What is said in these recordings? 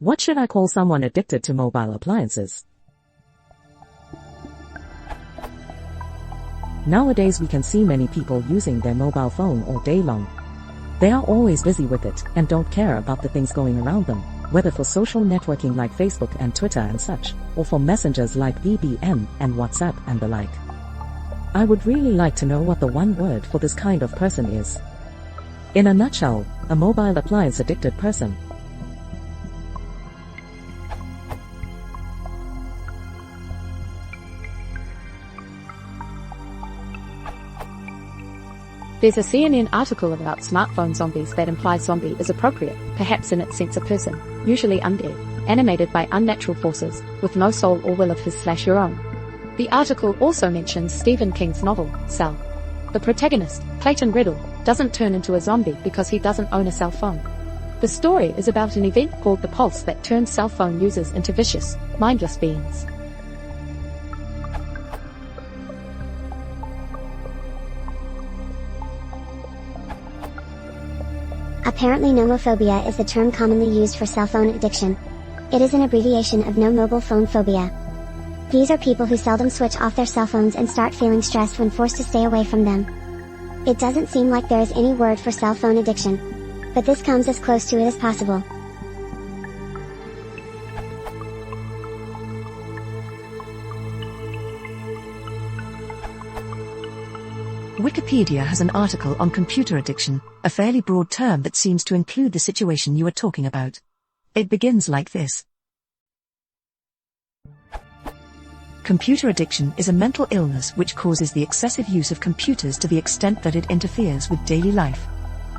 What should I call someone addicted to mobile appliances? Nowadays we can see many people using their mobile phone all day long. They are always busy with it and don't care about the things going around them, whether for social networking like Facebook and Twitter and such, or for messengers like BBM and WhatsApp and the like. I would really like to know what the one word for this kind of person is. In a nutshell, a mobile appliance addicted person. There's a CNN article about smartphone zombies that implies zombie is appropriate, perhaps in its sense a person, usually undead, animated by unnatural forces, with no soul or will of his/your own. The article also mentions Stephen King's novel, Cell. The protagonist, Clayton Riddle, doesn't turn into a zombie because he doesn't own a cell phone. The story is about an event called the Pulse that turns cell phone users into vicious, mindless beings. Apparently nomophobia is the term commonly used for cell phone addiction. It is an abbreviation of no mobile phone phobia. These are people who seldom switch off their cell phones and start feeling stressed when forced to stay away from them. It doesn't seem like there is any word for cell phone addiction. But this comes as close to it as possible. Wikipedia has an article on computer addiction, a fairly broad term that seems to include the situation you are talking about. It begins like this. Computer addiction is a mental illness which causes the excessive use of computers to the extent that it interferes with daily life.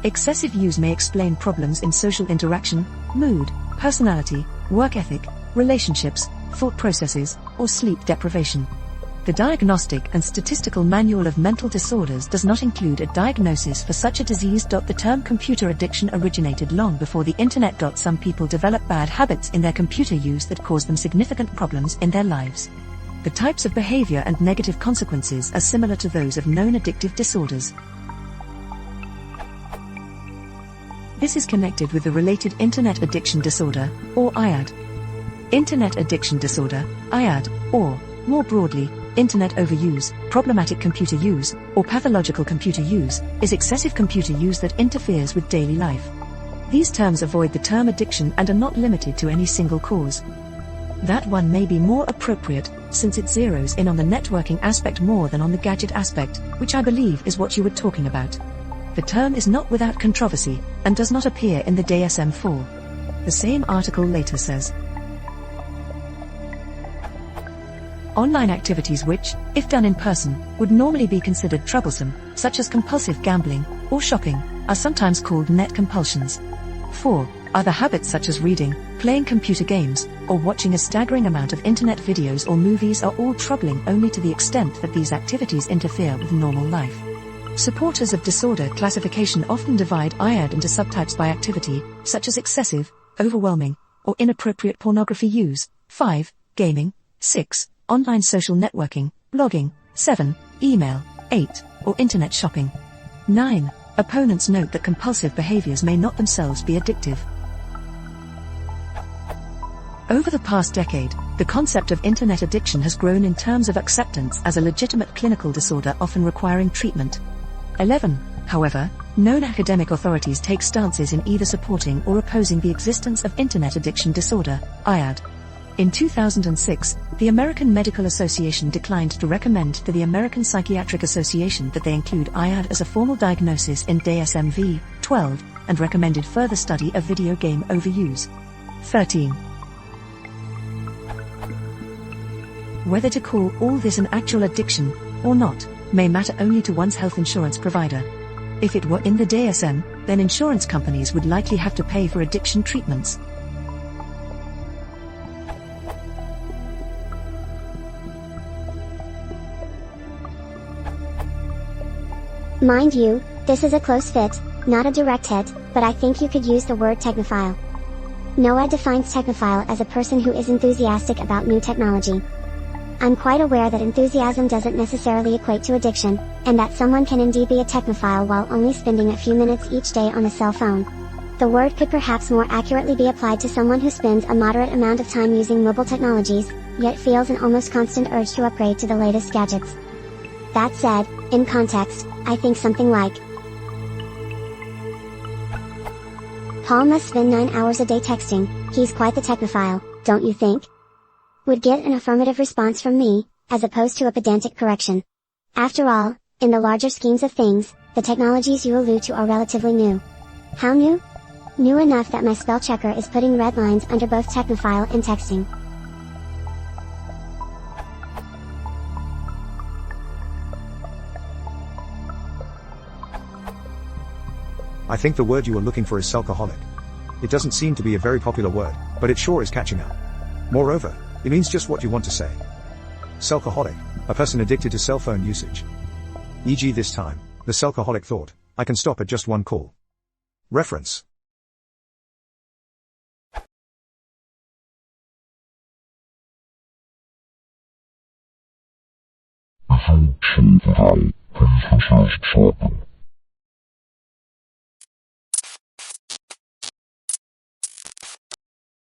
Excessive use may explain problems in social interaction, mood, personality, work ethic, relationships, thought processes, or sleep deprivation. The Diagnostic and Statistical Manual of Mental Disorders does not include a diagnosis for such a disease. The term computer addiction originated long before the internet. Some people develop bad habits in their computer use that cause them significant problems in their lives. The types of behavior and negative consequences are similar to those of known addictive disorders. This is connected with the related Internet Addiction Disorder, or IAD. Internet Addiction Disorder, IAD, or, more broadly, Internet overuse, problematic computer use, or pathological computer use, is excessive computer use that interferes with daily life. These terms avoid the term addiction and are not limited to any single cause. That one may be more appropriate, since it zeroes in on the networking aspect more than on the gadget aspect, which I believe is what you were talking about. The term is not without controversy, and does not appear in the DSM-4. The same article later says, online activities which, if done in person, would normally be considered troublesome, such as compulsive gambling or shopping, are sometimes called net compulsions. 4. Other habits such as reading, playing computer games, or watching a staggering amount of internet videos or movies are all troubling only to the extent that these activities interfere with normal life. Supporters of disorder classification often divide IAD into subtypes by activity, such as excessive, overwhelming, or inappropriate pornography use. 5. Gaming. 6. Online social networking, blogging. 7. Email. 8. Or internet shopping. 9. Opponents note that compulsive behaviors may not themselves be addictive. Over the past decade, the concept of internet addiction has grown in terms of acceptance as a legitimate clinical disorder often requiring treatment. 11. However, known academic authorities take stances in either supporting or opposing the existence of internet addiction disorder, IAD. In 2006, the American Medical Association declined to recommend to the American Psychiatric Association that they include IAD as a formal diagnosis in DSM-V-12, and recommended further study of video game overuse. 13. Whether to call all this an actual addiction, or not, may matter only to one's health insurance provider. If it were in the DSM, then insurance companies would likely have to pay for addiction treatments. Mind you, this is a close fit, not a direct hit, but I think you could use the word technophile. NOAA defines technophile as a person who is enthusiastic about new technology. I'm quite aware that enthusiasm doesn't necessarily equate to addiction, and that someone can indeed be a technophile while only spending a few minutes each day on a cell phone. The word could perhaps more accurately be applied to someone who spends a moderate amount of time using mobile technologies, yet feels an almost constant urge to upgrade to the latest gadgets. That said, in context, I think something like, Paul must spend 9 hours a day texting, he's quite the technophile, don't you think? Would get an affirmative response from me, as opposed to a pedantic correction. After all, in the larger schemes of things, the technologies you allude to are relatively new. How new? New enough that my spell checker is putting red lines under both technophile and texting. I think the word you are looking for is selcoholic. It doesn't seem to be a very popular word, but it sure is catching up. Moreover, it means just what you want to say. Selcoholic, a person addicted to cell phone usage. E.g. this time, the selcoholic thought, I can stop at just one call. Reference. If you achieve that, please consider subscribing.